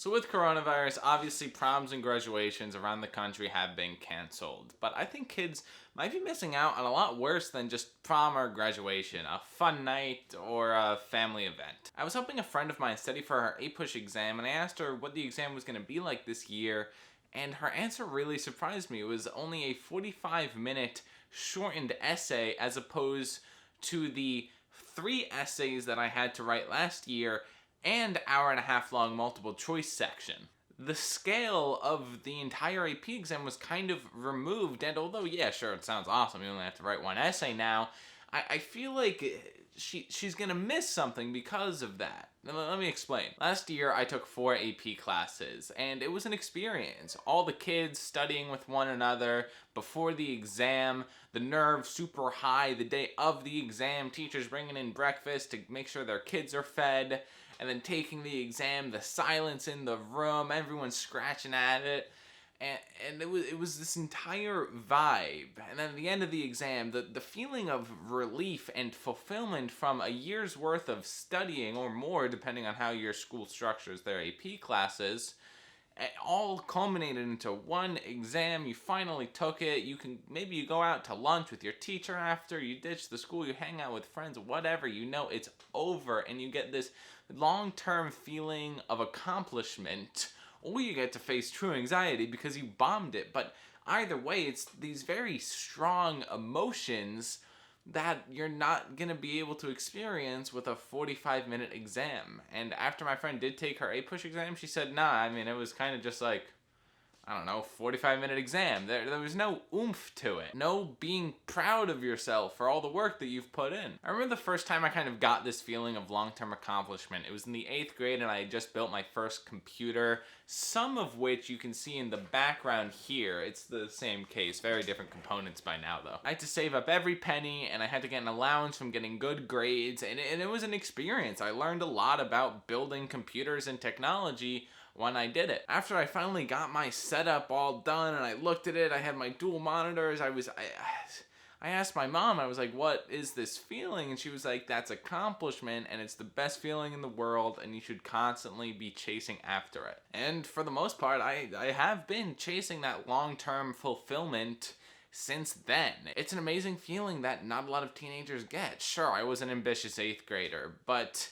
So with coronavirus, obviously proms and graduations around the country have been canceled. But I think kids might be missing out on a lot worse than just prom or graduation, a fun night or a family event. I was helping a friend of mine study for her APUSH exam, and I asked her what the exam was going to be like this year, and her answer really surprised me. It was only a 45-minute shortened essay as opposed to the 3 essays that I had to write last year and hour-and-a-half long multiple choice section. The scale of the entire AP exam was kind of removed, and although, yeah, sure, it sounds awesome, you only have to write 1 essay now, I feel like she's gonna miss something because of that. Let me explain. Last year, I took 4 AP classes, and it was an experience. All the kids studying with one another before the exam, the nerves super high the day of the exam, teachers bringing in breakfast to make sure their kids are fed, and then taking the exam, the silence in the room, everyone scratching at it. And it was this entire vibe. And then at the end of the exam, the feeling of relief and fulfillment from a year's worth of studying or more, depending on how your school structures their AP classes, it all culminated into one exam. You finally took it. Maybe you go out to lunch with your teacher after, you ditch the school, you hang out with friends, whatever, it's over, and you get this long-term feeling of accomplishment, or you get to face true anxiety because you bombed it. But either way, it's these very strong emotions that you're not going to be able to experience with a 45-minute exam. And after my friend did take her APUSH exam, she said, nah, it was kind of just like, I don't know, 45-minute exam. There was no oomph to it. No being proud of yourself for all the work that you've put in. I remember the first time I kind of got this feeling of long-term accomplishment. It was in the 8th grade, and I had just built my first computer, some of which you can see in the background here. It's the same case, very different components by now, though. I had to save up every penny, and I had to get an allowance from getting good grades, and it was an experience. I learned a lot about building computers and technology when I did it. After I finally got my setup all done and I looked at it, I had my dual monitors, I asked my mom, I was like, what is this feeling? And she was like, that's accomplishment, and it's the best feeling in the world, and you should constantly be chasing after it. And for the most part, I have been chasing that long-term fulfillment since then. It's an amazing feeling that not a lot of teenagers get. Sure, I was an ambitious 8th grader, but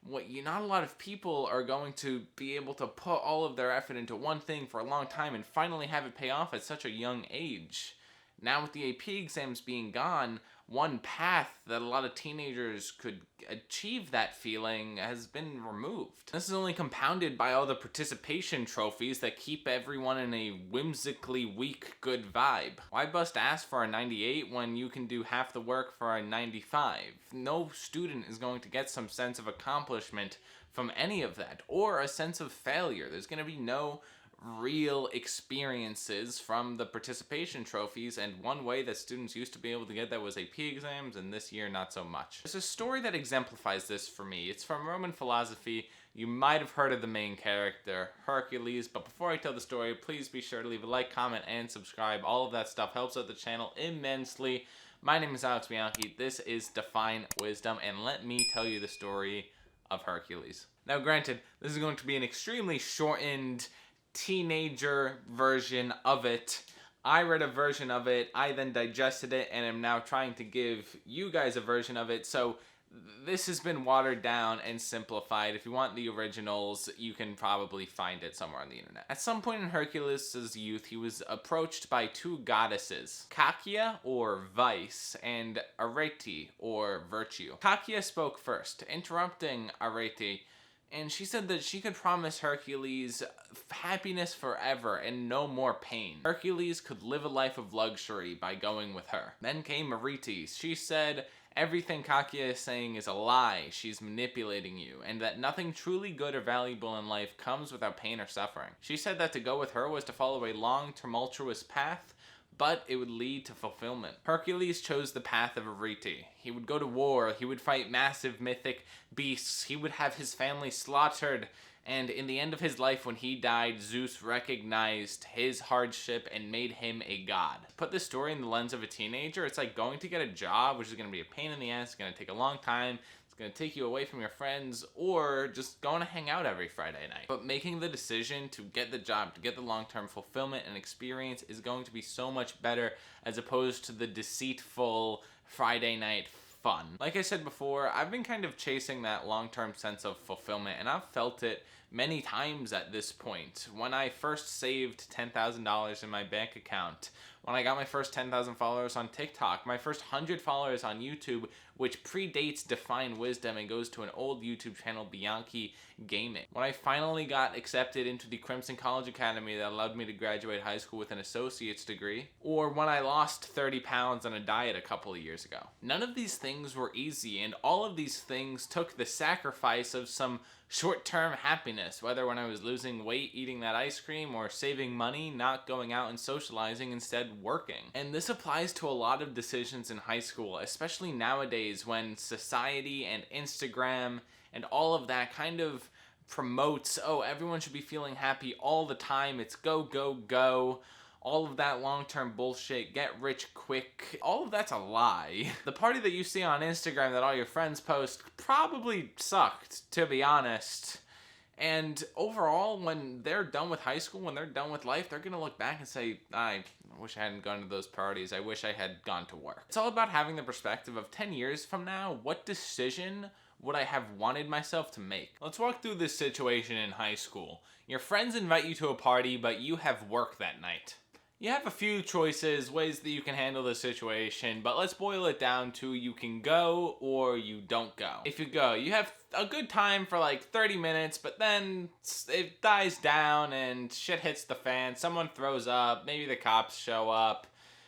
not a lot of people are going to be able to put all of their effort into one thing for a long time and finally have it pay off at such a young age. Now with the AP exams being gone, one path that a lot of teenagers could achieve that feeling has been removed. This is only compounded by all the participation trophies that keep everyone in a whimsically weak good vibe. Why bust ass for a 98 when you can do half the work for a 95? No student is going to get some sense of accomplishment from any of that, or a sense of failure. There's going to be no real experiences from the participation trophies, and one way that students used to be able to get that was AP exams, and this year not so much. There's a story that exemplifies this for me. It's from Roman philosophy. You might have heard of the main character, Hercules, but before I tell the story, please be sure to leave a like, comment, and subscribe. All of that stuff helps out the channel immensely. My name is Alex Bianchi, this is Define Wisdom, and let me tell you the story of Hercules. Now granted, this is going to be an extremely shortened teenager version of it. I read a version of it, I then digested it, and am now trying to give you guys a version of it, so this has been watered down and simplified. If you want the originals, you can probably find it somewhere on the internet. At some point in Hercules' youth, he was approached by 2 goddesses, Kakia, or vice, and Arete, or virtue. Kakia spoke first, interrupting Arete, and she said that she could promise Hercules happiness forever and no more pain. Hercules could live a life of luxury by going with her. Then came Arete. She said everything Kakia is saying is a lie, she's manipulating you, and that nothing truly good or valuable in life comes without pain or suffering. She said that to go with her was to follow a long, tumultuous path, but it would lead to fulfillment. Hercules chose the path of Arete. He would go to war, he would fight massive mythic beasts, he would have his family slaughtered, and in the end of his life when he died, Zeus recognized his hardship and made him a god. Put this story in the lens of a teenager, it's like going to get a job, which is going to be a pain in the ass, it's going to take a long time, it's It's going to take you away from your friends, or just going to hang out every Friday night. But making the decision to get the job, to get the long-term fulfillment and experience is going to be so much better as opposed to the deceitful Friday night fun. Like I said before, I've been kind of chasing that long-term sense of fulfillment, and I've felt it many times at this point. When I first saved $10,000 in my bank account, when I got my first 10,000 followers on TikTok, my first 100 followers on YouTube, which predates Define Wisdom and goes to an old YouTube channel, Bianchi Gaming. When I finally got accepted into the Crimson College Academy that allowed me to graduate high school with an associate's degree, or when I lost 30 pounds on a diet a couple of years ago. None of these things were easy, and all of these things took the sacrifice of some short-term happiness, whether when I was losing weight eating that ice cream or saving money, not going out and socializing, instead working. And this applies to a lot of decisions in high school, especially nowadays when society and Instagram and all of that kind of promotes, oh, everyone should be feeling happy all the time, it's go, go, go. All of that long-term bullshit, get rich quick, all of that's a lie. The party that you see on Instagram that all your friends post probably sucked, to be honest. And overall, when they're done with high school, when they're done with life, they're gonna look back and say, I wish I hadn't gone to those parties, I wish I had gone to work. It's all about having the perspective of 10 years from now, what decision would I have wanted myself to make? Let's walk through this situation in high school. Your friends invite you to a party, but you have work that night. You have a few choices, ways that you can handle the situation, but let's boil it down to you can go or you don't go. If you go, you have a good time for like 30 minutes, but then it dies down and shit hits the fan, someone throws up, maybe the cops show up.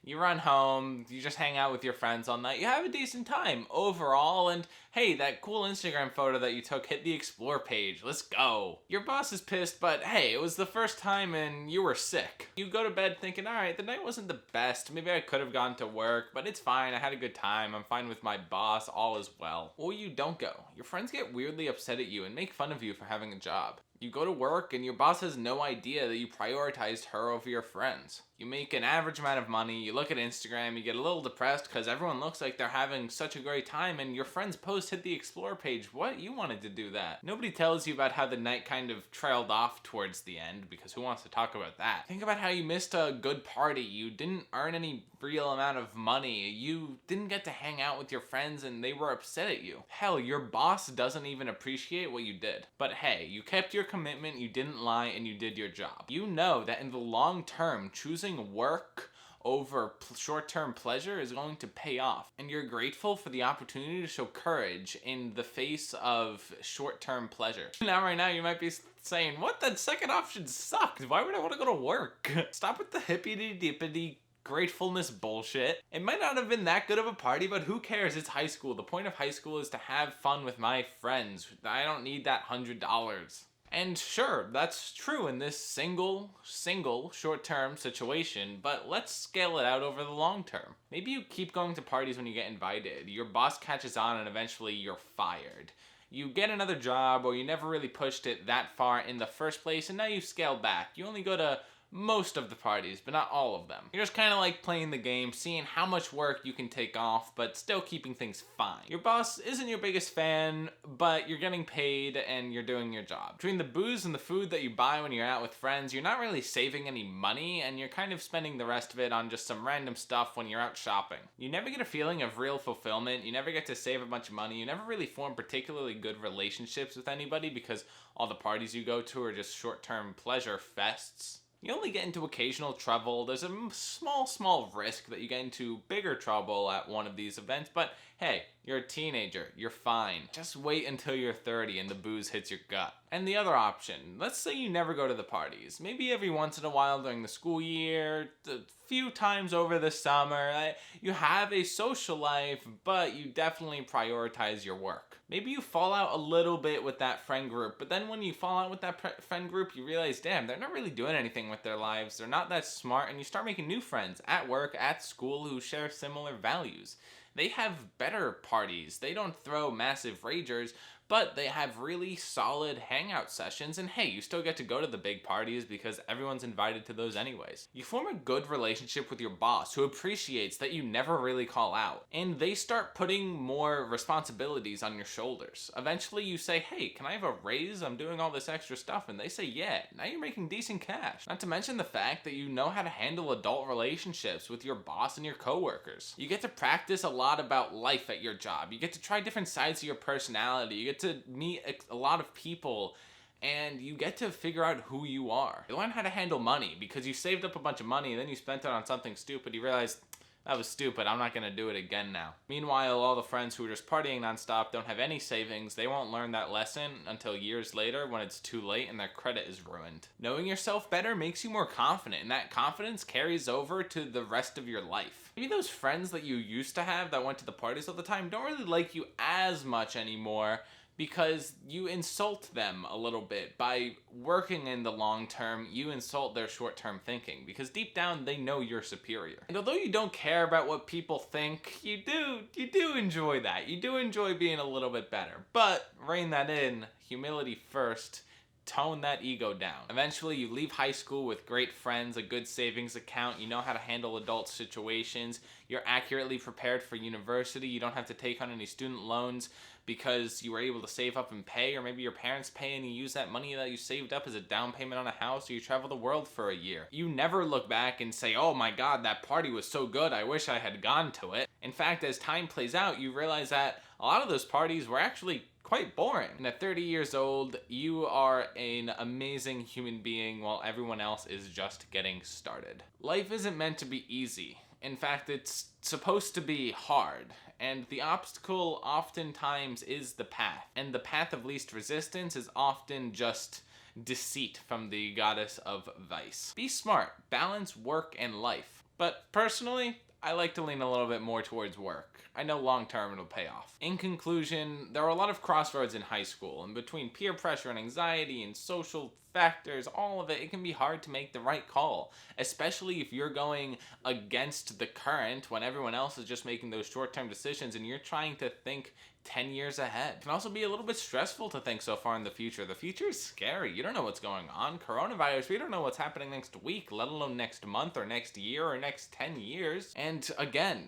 You run home, you just hang out with your friends all night, you have a decent time overall, and hey, that cool Instagram photo that you took hit the explore page, let's go. Your boss is pissed, but hey, it was the first time and you were sick. You go to bed thinking, alright, the night wasn't the best, maybe I could have gone to work, but it's fine, I had a good time, I'm fine with my boss, all is well. Or you don't go. Your friends get weirdly upset at you and make fun of you for having a job. You go to work and your boss has no idea that you prioritized her over your friends. You make an average amount of money, you look at Instagram, you get a little depressed because everyone looks like they're having such a great time and your friend's post hit the explore page. What? You wanted to do that. Nobody tells you about how the night kind of trailed off towards the end, because who wants to talk about that? Think about how you missed a good party, you didn't earn any real amount of money, you didn't get to hang out with your friends and they were upset at you. Hell, your boss doesn't even appreciate what you did. But hey, you kept your commitment, you didn't lie, and you did your job. You know that in the long term, choosing work over short-term pleasure is going to pay off, and you're grateful for the opportunity to show courage in the face of short-term pleasure. Now, right now, you might be saying, what? That second option sucks. Why would I want to go to work? Stop with the hippity-dippity gratefulness bullshit. It might not have been that good of a party, but who cares? It's high school. The point of high school is to have fun with my friends. I don't need that $100. And sure, that's true in this single short-term situation, but let's scale it out over the long term. Maybe you keep going to parties when you get invited, your boss catches on and eventually you're fired. You get another job, or you never really pushed it that far in the first place and now you've scaled back. You only go to most of the parties, but not all of them. You're just kind of like playing the game, seeing how much work you can take off, but still keeping things fine. Your boss isn't your biggest fan, but you're getting paid and you're doing your job. Between the booze and the food that you buy when you're out with friends, you're not really saving any money, and you're kind of spending the rest of it on just some random stuff when you're out shopping. You never get a feeling of real fulfillment, you never get to save a bunch of money, you never really form particularly good relationships with anybody because all the parties you go to are just short-term pleasure fests. You only get into occasional trouble. There's a small risk that you get into bigger trouble at one of these events, but hey, you're a teenager, you're fine. Just wait until you're 30 and the booze hits your gut. And the other option, let's say you never go to the parties. Maybe every once in a while during the school year, a few times over the summer, you have a social life, but you definitely prioritize your work. Maybe you fall out a little bit with that friend group, but then when you fall out with that friend group, you realize, damn, they're not really doing anything with their lives, they're not that smart, and you start making new friends at work, at school, who share similar values. They have better parties, they don't throw massive ragers, but they have really solid hangout sessions, and hey, you still get to go to the big parties because everyone's invited to those anyways. You form a good relationship with your boss who appreciates that you never really call out, and they start putting more responsibilities on your shoulders. Eventually you say, hey, can I have a raise? I'm doing all this extra stuff, and they say, yeah. Now you're making decent cash. Not to mention the fact that you know how to handle adult relationships with your boss and your coworkers. You get to practice a lot about life at your job. You get to try different sides of your personality. You get to meet a lot of people, and you get to figure out who you are. You learn how to handle money because you saved up a bunch of money and then you spent it on something stupid. You realize, that was stupid, I'm not gonna do it again now. Meanwhile, all the friends who are just partying nonstop don't have any savings. They won't learn that lesson until years later when it's too late and their credit is ruined. Knowing yourself better makes you more confident, and that confidence carries over to the rest of your life. Maybe those friends that you used to have that went to the parties all the time don't really like you as much anymore, because you insult them a little bit. By working in the long term, you insult their short-term thinking, because deep down they know you're superior. And although you don't care about what people think, you do enjoy that. You do enjoy being a little bit better. But rein that in, humility first. Tone that ego down. Eventually you leave high school with great friends, a good savings account, you know how to handle adult situations, you're accurately prepared for university, you don't have to take on any student loans because you were able to save up and pay, or maybe your parents pay and you use that money that you saved up as a down payment on a house, or you travel the world for a year. You never look back and say, oh my god, that party was so good, I wish I had gone to it. In fact, as time plays out, you realize that a lot of those parties were actually quite boring. And at 30 years old, you are an amazing human being while everyone else is just getting started. Life isn't meant to be easy. In fact, it's supposed to be hard. And the obstacle oftentimes is the path. And the path of least resistance is often just deceit from the goddess of vice. Be smart, balance work and life. But personally, I like to lean a little bit more towards work. I know long term it'll pay off. In conclusion, there are a lot of crossroads in high school, and between peer pressure and anxiety and social factors, all of it, it can be hard to make the right call, especially if you're going against the current when everyone else is just making those short-term decisions and you're trying to think 10 years ahead. It can also be a little bit stressful to think so far in the future. The future is scary. You don't know what's going on. Coronavirus, we don't know what's happening next week, let alone next month or next year or next 10 years. And again,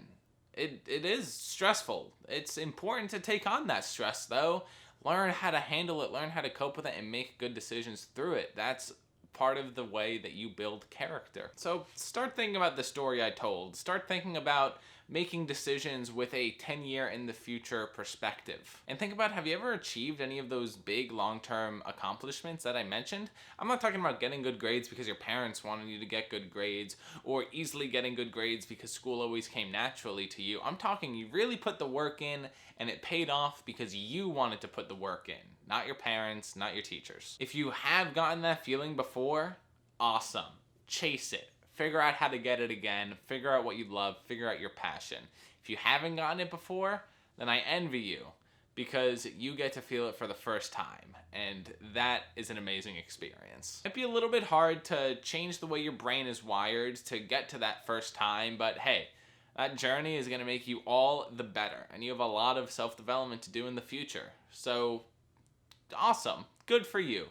it is stressful. It's important to take on that stress though. Learn how to handle it, learn how to cope with it, and make good decisions through it. That's part of the way that you build character. So start thinking about the story I told. Start thinking about making decisions with a 10-year in the future perspective. And think about, have you ever achieved any of those big long-term accomplishments that I mentioned? I'm not talking about getting good grades because your parents wanted you to get good grades, or easily getting good grades because school always came naturally to you. I'm talking you really put the work in and it paid off because you wanted to put the work in, not your parents, not your teachers. If you have gotten that feeling before, awesome. Chase it. Figure out how to get it again, figure out what you love, figure out your passion. If you haven't gotten it before, then I envy you, because you get to feel it for the first time, and that is an amazing experience. It might be a little bit hard to change the way your brain is wired to get to that first time, but hey, that journey is going to make you all the better, and you have a lot of self-development to do in the future. So, awesome. Good for you.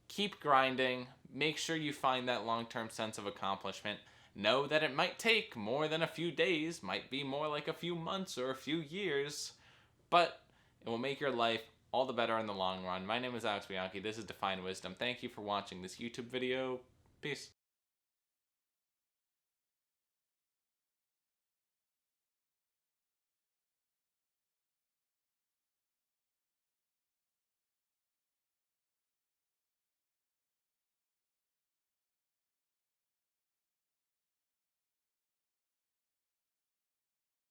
Keep grinding. Make sure you find that long-term sense of accomplishment. Know that it might take more than a few days, might be more like a few months or a few years, but it will make your life all the better in the long run. My name is Bianchi. This is Define Wisdom. Thank you for watching this YouTube video. Peace.